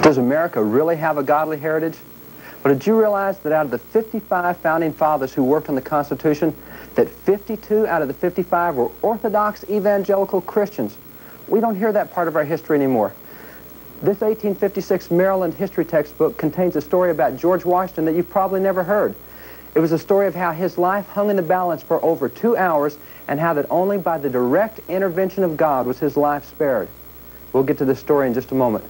Does America really have a godly heritage? But did you realize that out of the 55 founding fathers who worked on the Constitution, that 52 out of the 55 were Orthodox evangelical Christians? We don't hear that part of our history anymore. This 1856 Maryland history textbook contains a story about George Washington that you've probably never heard. It was a story of how his life hung in the balance for over 2 hours and how that only by the direct intervention of God was his life spared. We'll get to this story in just a moment.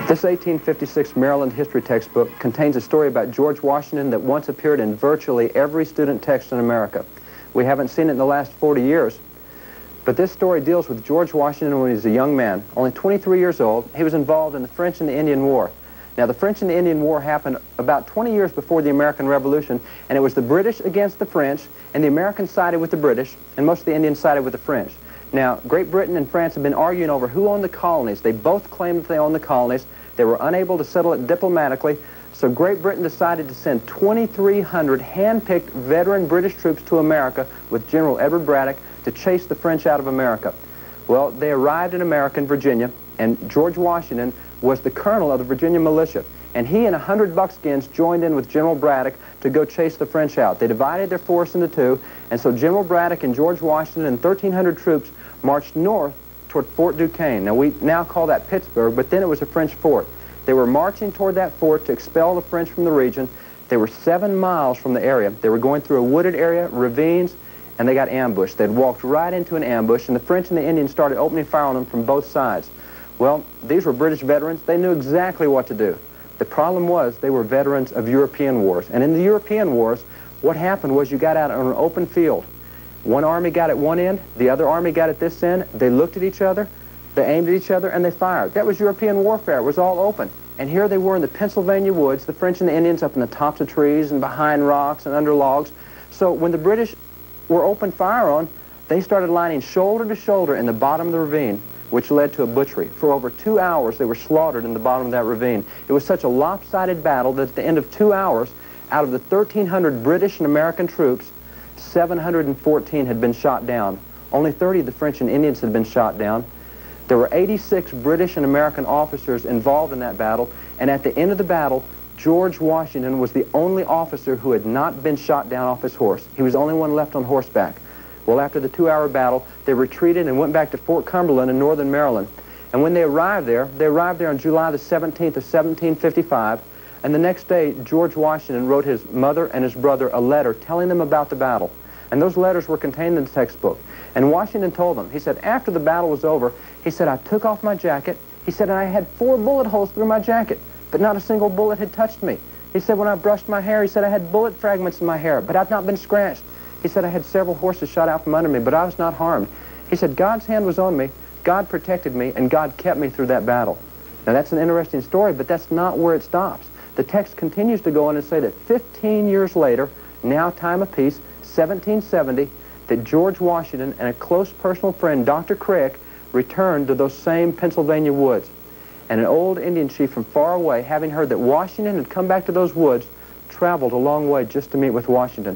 This 1856 Maryland history textbook contains a story about George Washington that once appeared in virtually every student text in America. We haven't seen it in the last 40 years, but this story deals with George Washington when he was a young man, only 23 years old. He was involved in the French and the Indian War. Now, the French and the Indian War happened about 20 years before the American Revolution, and it was the British against the French, and the Americans sided with the British, and most of the Indians sided with the French. Now, Great Britain and France have been arguing over who owned the colonies. They both claimed that they owned the colonies. They were unable to settle it diplomatically, so Great Britain decided to send 2,300 hand-picked veteran British troops to America with General Edward Braddock to chase the French out of America. Well, they arrived in America, in Virginia, and George Washington was the colonel of the Virginia militia. And he and 100 buckskins joined in with General Braddock to go chase the French out. They divided their force into two, and so General Braddock and George Washington and 1,300 troops marched north toward Fort Duquesne. Now, we now call that Pittsburgh, but then it was a French fort. They were marching toward that fort to expel the French from the region. They were 7 miles from the area. They were going through a wooded area, ravines, and they got ambushed. They'd walked right into an ambush, and the French and the Indians started opening fire on them from both sides. Well, these were British veterans. They knew exactly what to do. The problem was they were veterans of European wars. And in the European wars, what happened was you got out on an open field. One army got at one end, the other army got at this end. They looked at each other, they aimed at each other, and they fired. That was European warfare. It was all open. And here they were in the Pennsylvania woods, the French and the Indians up in the tops of trees and behind rocks and under logs. So when the British were open fire on, they started lining shoulder to shoulder in the bottom of the ravine, which led to a butchery. For over 2 hours, they were slaughtered in the bottom of that ravine. It was such a lopsided battle that at the end of 2 hours, out of the 1,300 British and American troops, 714 had been shot down. Only 30 of the French and Indians had been shot down. There were 86 British and American officers involved in that battle, and at the end of the battle, George Washington was the only officer who had not been shot down off his horse. He was the only one left on horseback. Well, after the 2-hour battle, they retreated and went back to Fort Cumberland in northern Maryland. And when they arrived there on July the 17th of 1755, and the next day, George Washington wrote his mother and his brother a letter telling them about the battle. And those letters were contained in the textbook. And Washington told them, he said, after the battle was over, he said, I took off my jacket. He said, and I had 4 bullet holes through my jacket, but not a single bullet had touched me. He said, when I brushed my hair, he said, I had bullet fragments in my hair, but I've not been scratched. He said, I had several horses shot out from under me, but I was not harmed. He said, God's hand was on me, God protected me, and God kept me through that battle. Now, that's an interesting story, but that's not where it stops. The text continues to go on and say that 15 years later, now time of peace, 1770, that George Washington and a close personal friend, Dr. Crick, returned to those same Pennsylvania woods. And an old Indian chief from far away, having heard that Washington had come back to those woods, traveled a long way just to meet with Washington.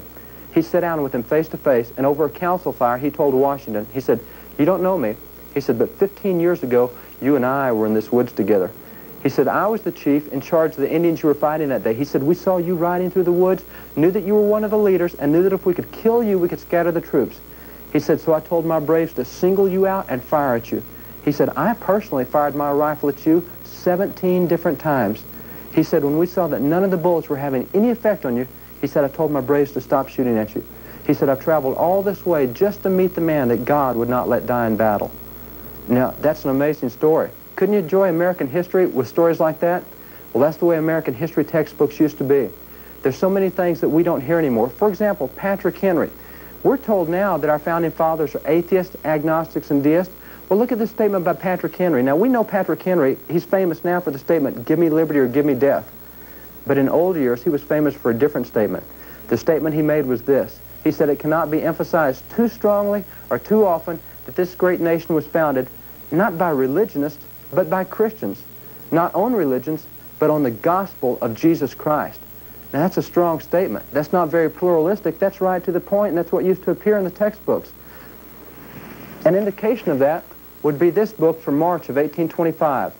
He sat down with him face to face, and over a council fire, he told Washington, he said, you don't know me. He said, but 15 years ago, you and I were in this woods together. He said, I was the chief in charge of the Indians you were fighting that day. He said, we saw you riding through the woods, knew that you were one of the leaders, and knew that if we could kill you, we could scatter the troops. He said, so I told my braves to single you out and fire at you. He said, I personally fired my rifle at you 17 different times. He said, when we saw that none of the bullets were having any effect on you, he said, I told my braves to stop shooting at you. He said, I've traveled all this way just to meet the man that God would not let die in battle. Now, that's an amazing story. Couldn't you enjoy American history with stories like that? Well, that's the way American history textbooks used to be. There's so many things that we don't hear anymore. For example, Patrick Henry. We're told now that our founding fathers are atheists, agnostics, and deists. Well, look at this statement by Patrick Henry. Now, we know Patrick Henry, he's famous now for the statement, "Give me liberty or give me death." But in old years, he was famous for a different statement. The statement he made was this. He said, "It cannot be emphasized too strongly or too often that this great nation was founded not by religionists, but by Christians, not on religions, but on the gospel of Jesus Christ." Now, that's a strong statement. That's not very pluralistic. That's right to the point, and that's what used to appear in the textbooks. An indication of that would be this book from March of 1825.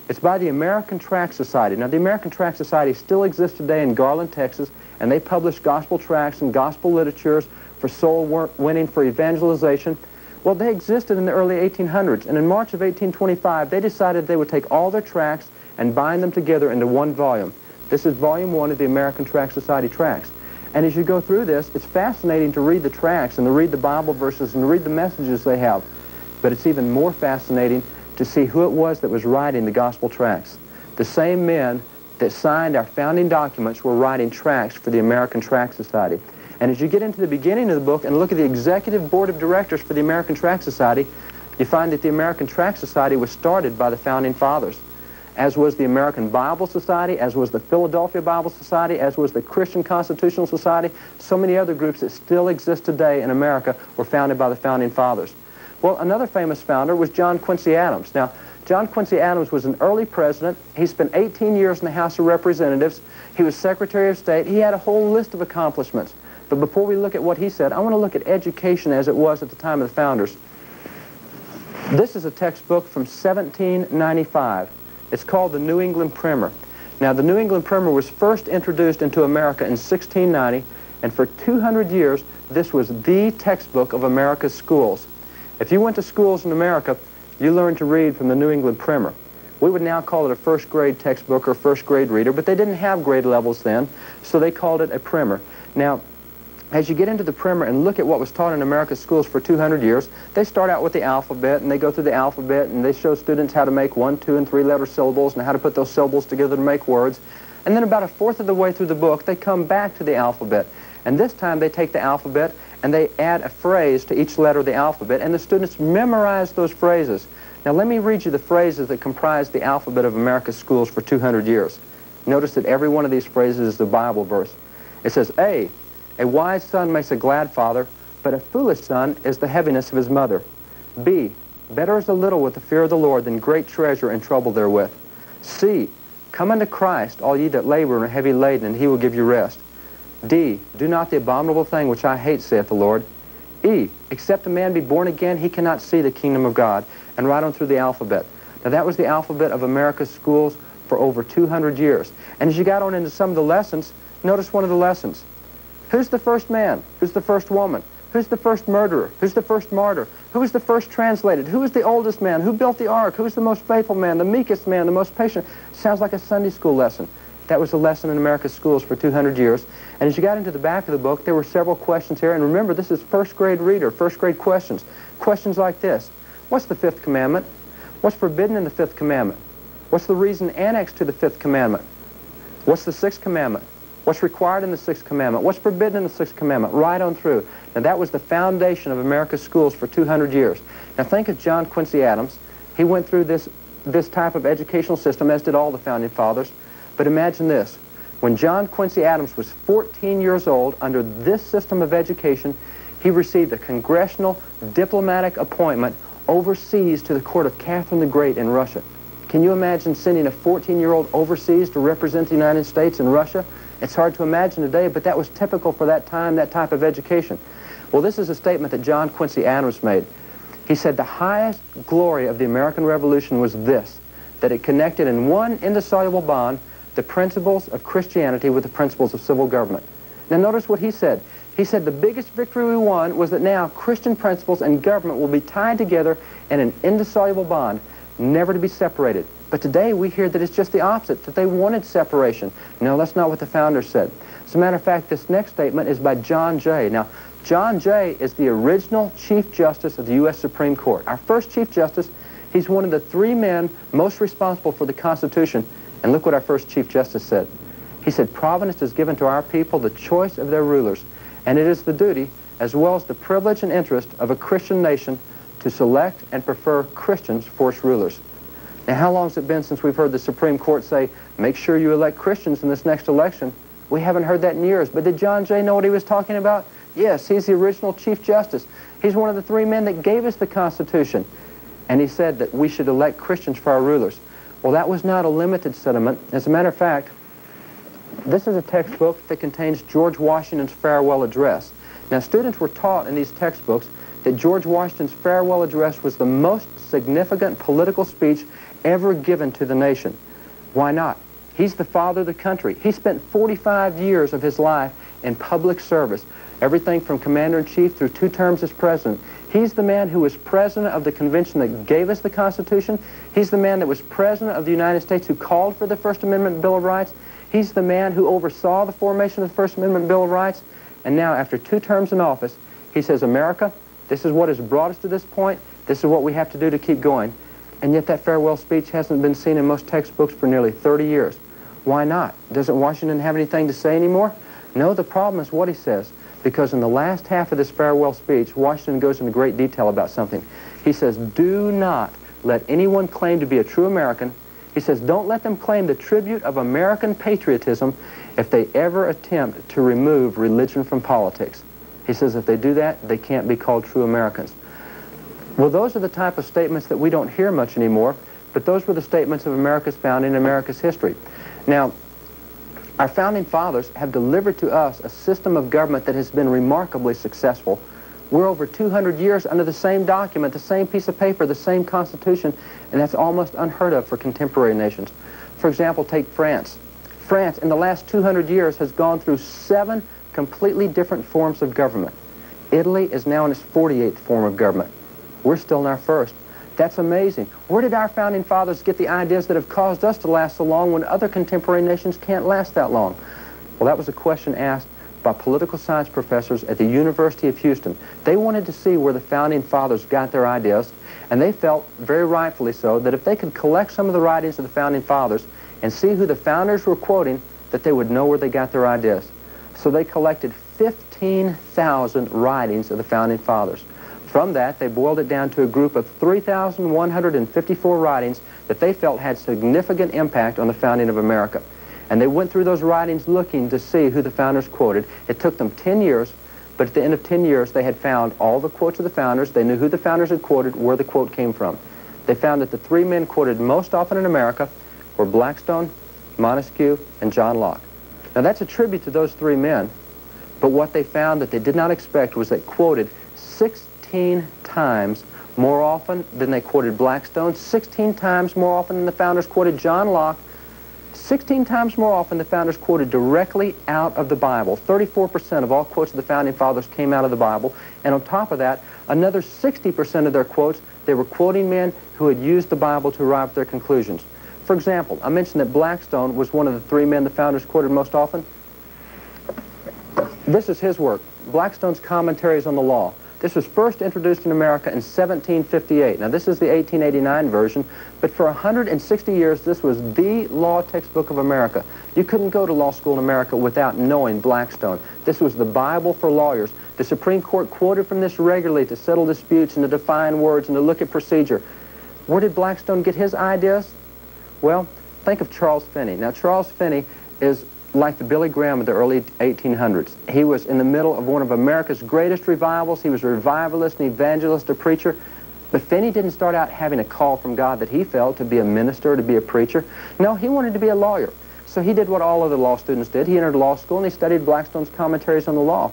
It's by the American Tract Society. Now, the American Tract Society still exists today in Garland, Texas, and they publish gospel tracts and gospel literatures for soul winning, for evangelization. Well, they existed in the early 1800s, and in March of 1825, they decided they would take all their tracts and bind them together into one volume. This is volume 1 of the American Tract Society tracts. And as you go through this, it's fascinating to read the tracts and to read the Bible verses and to read the messages they have. But it's even more fascinating to see who it was that was writing the gospel tracts. The same men that signed our founding documents were writing tracts for the American Tract Society. And as you get into the beginning of the book and look at the executive board of directors for the American Tract Society, you find that the American Tract Society was started by the founding fathers, as was the American Bible Society, as was the Philadelphia Bible Society, as was the Christian Constitutional Society. So many other groups that still exist today in America were founded by the founding fathers. Well, another famous founder was John Quincy Adams. Now, John Quincy Adams was an early president. He spent 18 years in the House of Representatives. He was Secretary of State. He had a whole list of accomplishments. But before we look at what he said, I want to look at education as it was at the time of the founders. This is a textbook from 1795. It's called the New England Primer. Now, the New England Primer was first introduced into America in 1690, and for 200 years, this was the textbook of America's schools. If you went to schools in America, you learned to read from the New England Primer. We would now call it a first grade textbook or first grade reader, but they didn't have grade levels then, so they called it a primer. Now, as you get into the primer and look at what was taught in America's schools for 200 years, they start out with the alphabet, and they go through the alphabet, and they show students how to make 1, 2, and 3-letter syllables and how to put those syllables together to make words. And then about a fourth of the way through the book, they come back to the alphabet. And this time they take the alphabet and they add a phrase to each letter of the alphabet, and the students memorize those phrases. Now let me read you the phrases that comprise the alphabet of America's schools for 200 years. Notice that every one of these phrases is a Bible verse. It says, A wise son makes a glad father, but a foolish son is the heaviness of his mother. B, better is a little with the fear of the Lord than great treasure and trouble therewith. C, come unto Christ, all ye that labor and are heavy laden, and he will give you rest. D, do not the abominable thing which I hate, saith the Lord. E, except a man be born again, he cannot see the kingdom of God. And right on through the alphabet. Now that was the alphabet of America's schools for over 200 years. And as you got on into some of the lessons, notice one of the lessons. Who's the first man? Who's the first woman? Who's the first murderer? Who's the first martyr? Who was the first translated? Who was the oldest man? Who built the ark? Who's the most faithful man? The meekest man? The most patient? Sounds like a Sunday school lesson. That was a lesson in America's schools for 200 years. And as you got into the back of the book, there were several questions here. And remember, this is first grade reader, first grade questions. Questions like this. What's the fifth commandment? What's forbidden in the fifth commandment? What's the reason annexed to the fifth commandment? What's the sixth commandment? What's required in the sixth commandment? What's forbidden in the sixth commandment? Right on through. Now that was the foundation of America's schools for 200 years. Now think of John Quincy Adams. He went through this type of educational system, as did all the founding fathers. But imagine this. When John Quincy Adams was 14 years old, under this system of education, he received a congressional diplomatic appointment overseas to the court of Catherine the Great in Russia. Can you imagine sending a 14-year-old overseas to represent the United States in Russia? It's hard to imagine today, but that was typical for that time, that type of education. Well, this is a statement that John Quincy Adams made. He said the highest glory of the American Revolution was this, that it connected in one indissoluble bond the principles of Christianity with the principles of civil government. Now notice what he said. He said the biggest victory we won was that now Christian principles and government will be tied together in an indissoluble bond, never to be separated. But today we hear that it's just the opposite, that they wanted separation. No, that's not what the founders said. As a matter of fact, this next statement is by John Jay. Now, John Jay is the original Chief Justice of the U.S. Supreme Court. Our first Chief Justice, he's one of the 3 men most responsible for the Constitution. And look what our first Chief Justice said. He said, Providence has given to our people the choice of their rulers, and it is the duty, as well as the privilege and interest of a Christian nation, to select and prefer Christians for its rulers. Now, how long has it been since we've heard the Supreme Court say, make sure you elect Christians in this next election? We haven't heard that in years. But did John Jay know what he was talking about? Yes, he's the original Chief Justice. He's one of the three men that gave us the Constitution. And he said that we should elect Christians for our rulers. Well, that was not a limited sentiment. As a matter of fact, this is a textbook that contains George Washington's farewell address. Now, students were taught in these textbooks that George Washington's farewell address was the most significant political speech ever given to the nation. Why not? He's the father of the country. He spent 45 years of his life in public service, everything from commander-in-chief through 2 terms as president. He's the man who was president of the convention that gave us the Constitution. He's the man that was president of the United States who called for the First Amendment Bill of Rights. He's the man who oversaw the formation of the First Amendment Bill of Rights. And now, after 2 terms in office, he says, America, this is what has brought us to this point. This is what we have to do to keep going. And yet that farewell speech hasn't been seen in most textbooks for nearly 30 years. Why not? Doesn't Washington have anything to say anymore? No, the problem is what he says. Because in the last half of this farewell speech, Washington goes into great detail about something. He says, do not let anyone claim to be a true American. He says, don't let them claim the tribute of American patriotism if they ever attempt to remove religion from politics. He says if they do that, they can't be called true Americans. Well, those are the type of statements that we don't hear much anymore, but those were the statements of America's founding and America's history. Now, our founding fathers have delivered to us a system of government that has been remarkably successful. We're over 200 years under the same document, the same piece of paper, the same Constitution, and that's almost unheard of for contemporary nations. For example, take France. France, in the last 200 years, has gone through 7 completely different forms of government. Italy is now in its 48th form of government. We're still in our first. That's amazing. Where did our founding fathers get the ideas that have caused us to last so long when other contemporary nations can't last that long? Well, that was a question asked by political science professors at the University of Houston. They wanted to see where the founding fathers got their ideas, and they felt, very rightfully so, that if they could collect some of the writings of the founding fathers and see who the founders were quoting, that they would know where they got their ideas. So they collected 15,000 writings of the founding fathers. From that, they boiled it down to a group of 3,154 writings that they felt had significant impact on the founding of America. And they went through those writings looking to see who the founders quoted. It took them 10 years, but at the end of 10 years, they had found all the quotes of the founders. They knew who the founders had quoted, where the quote came from. They found that the 3 men quoted most often in America were Blackstone, Montesquieu, and John Locke. Now, that's a tribute to those 3 men, but what they found that they did not expect was they quoted 16 times more often than they quoted Blackstone, 16 times more often than the founders quoted John Locke, 16 times more often the founders quoted directly out of the Bible. 34% of all quotes of the founding fathers came out of the Bible, and on top of that, another 60% of their quotes, they were quoting men who had used the Bible to arrive at their conclusions. For example, I mentioned that Blackstone was one of the 3 men the founders quoted most often. This is his work, Blackstone's Commentaries on the Law. This was first introduced in America in 1758. Now, this is the 1889 version, but for 160 years, this was the law textbook of America. You couldn't go to law school in America without knowing Blackstone. This was the Bible for lawyers. The Supreme Court quoted from this regularly to settle disputes and to define words and to look at procedure. Where did Blackstone get his ideas? Well, think of Charles Finney. Now, Charles Finney is like the Billy Graham of the early 1800s. He was in the middle of one of America's greatest revivals. He was a revivalist, an evangelist, a preacher. But Finney didn't start out having a call from God that he felt to be a minister, to be a preacher. No, he wanted to be a lawyer. So he did what all other law students did. He entered law school and he studied Blackstone's Commentaries on the Law.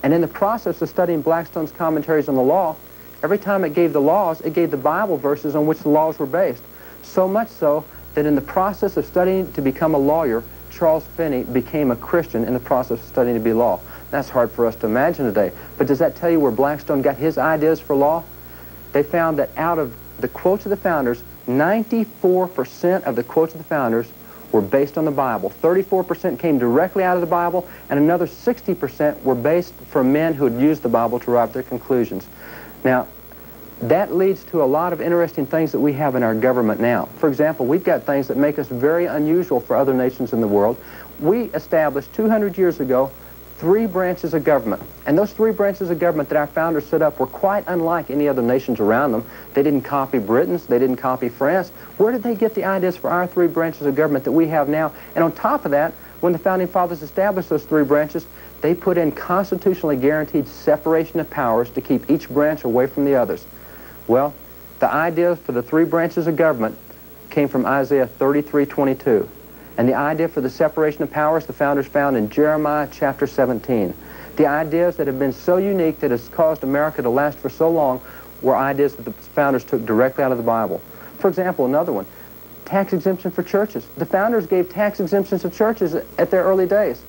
And in the process of studying Blackstone's Commentaries on the Law, every time it gave the laws, it gave the Bible verses on which the laws were based. So much so that in the process of studying to become a lawyer, Charles Finney became a Christian in the process of studying to be law. That's hard for us to imagine today. But does that tell you where Blackstone got his ideas for law? They found that out of the quotes of the founders, 94% of the quotes of the founders were based on the Bible. 34% came directly out of the Bible, and another 60% were based from men who had used the Bible to arrive at their conclusions. Now, that leads to a lot of interesting things that we have in our government now. For example, we've got things that make us very unusual for other nations in the world. We established 200 years ago three branches of government. And those three branches of government that our founders set up were quite unlike any other nations around them. They didn't copy Britain's, they didn't copy France. Where did they get the ideas for our three branches of government that we have now? And on top of that, when the Founding Fathers established those three branches, they put in constitutionally guaranteed separation of powers to keep each branch away from the others. Well, the idea for the three branches of government came from Isaiah 33:22. And the idea for the separation of powers the founders found in Jeremiah chapter 17. The ideas that have been so unique that has caused America to last for so long were ideas that the founders took directly out of the Bible. For example, another one, tax exemption for churches. The founders gave tax exemptions to churches at their early days.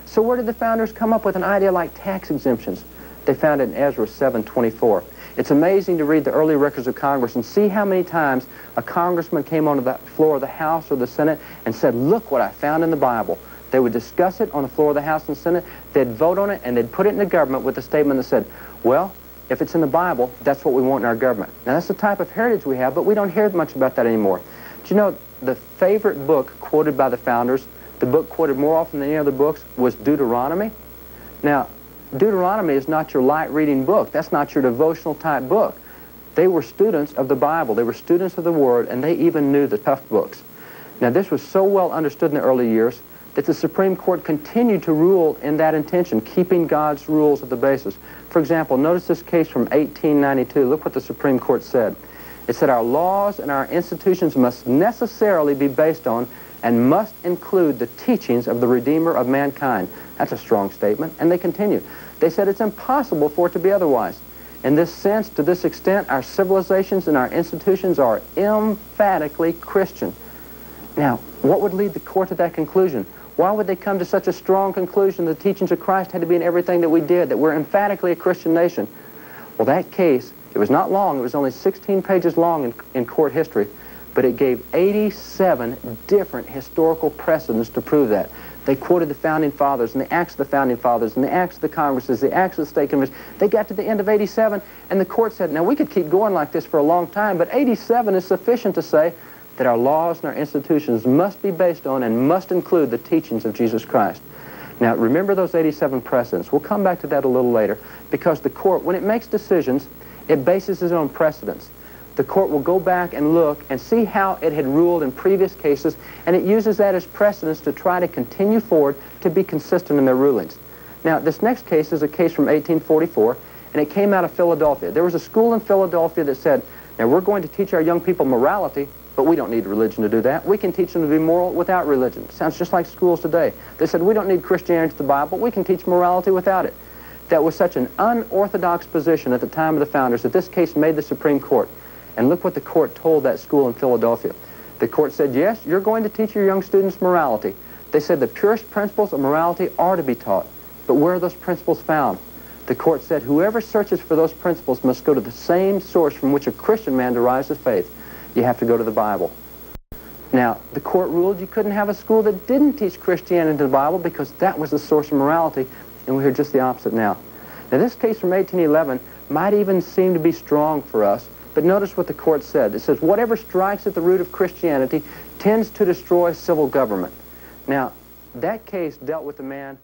So where did the founders come up with an idea like tax exemptions? They found it in Ezra 7:24. It's amazing to read the early records of Congress and see how many times a congressman came onto the floor of the House or the Senate and said, look what I found in the Bible. They would discuss it on the floor of the House and Senate, they'd vote on it, and they'd put it in the government with a statement that said, well, if it's in the Bible, that's what we want in our government. Now, that's the type of heritage we have, but we don't hear much about that anymore. Do you know, the favorite book quoted by the founders, the book quoted more often than any other books, was Deuteronomy? Now, Deuteronomy is not your light reading book. That's not your devotional type book. They were students of the Bible. They were students of the Word, and they even knew the tough books. Now, this was so well understood in the early years that the Supreme Court continued to rule in that intention, keeping God's rules at the basis. For example, notice this case from 1892. Look what the Supreme Court said. It said, our laws and our institutions must necessarily be based on and must include the teachings of the Redeemer of mankind. That's a strong statement. And they continue. They said it's impossible for it to be otherwise. In this sense, to this extent, our civilizations and our institutions are emphatically Christian. Now, what would lead the court to that conclusion? Why would they come to such a strong conclusion the teachings of Christ had to be in everything that we did, that we're emphatically a Christian nation? Well, that case, it was not long. It was only 16 pages long in court history, but it gave 87 different historical precedents to prove that. They quoted the Founding Fathers and the Acts of the Founding Fathers and the Acts of the Congresses, the Acts of the State Convention. They got to the end of 87, and the court said, now we could keep going like this for a long time, but 87 is sufficient to say that our laws and our institutions must be based on and must include the teachings of Jesus Christ. Now, remember those 87 precedents. We'll come back to that a little later, because the court, when it makes decisions, it bases its own precedents. The court will go back and look and see how it had ruled in previous cases, and it uses that as precedents to try to continue forward to be consistent in their rulings. Now, this next case is a case from 1844, and it came out of Philadelphia. There was a school in Philadelphia that said, now we're going to teach our young people morality, but we don't need religion to do that. We can teach them to be moral without religion. Sounds just like schools today. They said, we don't need Christianity to the Bible. We can teach morality without it. That was such an unorthodox position at the time of the founders that this case made the Supreme Court. And look what the court told that school in Philadelphia. The court said, yes, you're going to teach your young students morality. They said the purest principles of morality are to be taught. But where are those principles found? The court said, whoever searches for those principles must go to the same source from which a Christian man derives his faith. You have to go to the Bible. Now, the court ruled you couldn't have a school that didn't teach Christianity to the Bible because that was the source of morality, and we hear just the opposite now. Now, this case from 1811 might even seem to be strong for us, but notice what the court said. It says, whatever strikes at the root of Christianity tends to destroy civil government. Now, that case dealt with a man